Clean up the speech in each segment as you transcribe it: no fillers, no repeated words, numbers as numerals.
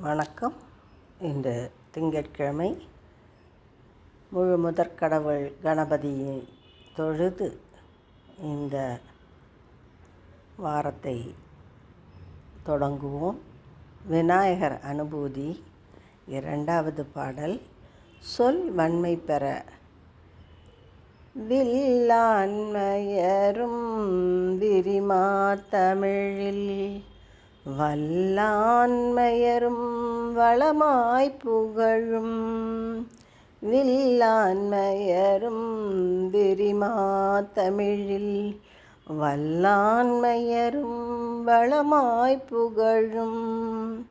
வணக்கம். இன்று திங்கட்கிழமை. முழு முதற்கடவுள் கணபதியை தொழுது இந்த வாரத்தை தொடங்குவோம். விநாயகர் அனுபூதி. இரண்டாவது பாடல். சொல் வன்மை பெற வில்லாண்மையரும் விரிமா தமிழில் வல்லாண்மையரும் வளமாய் புகழும் வில்லாண்மையரும் விரிமா தமிழில் வல்லாண்மையரும் வளமாய் புகழும்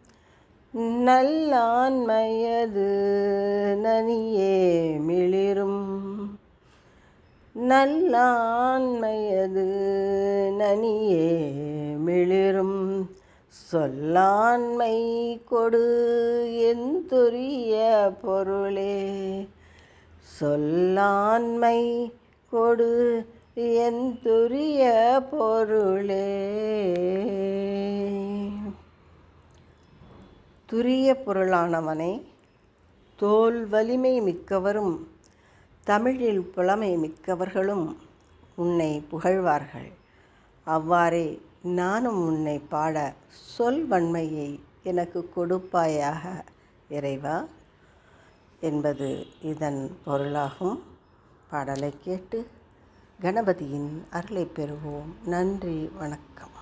நல்லாண்மையது நனியே மிளிரும் நல்லாண்மையது நனியே மிளிரும் சொல்லாண்மை கொடு எந்துரிய பொருளே சொல்லாண்மை கொடு எந்துரிய பொருளே. துரிய பொருளானவனை தோல் வலிமை மிக்கவரும் தமிழில் புலமை மிக்கவர்களும் உன்னை புகழ்வார்கள். அவ்வாறே நானும் உன்னை பாட சொல் வன்மையை எனக்கு கொடுப்பாயாக இறைவா என்பது இதன் பொருளாகும். பாடலை கேட்டு கணபதியின் அருளை பெறுவோம். நன்றி, வணக்கம்.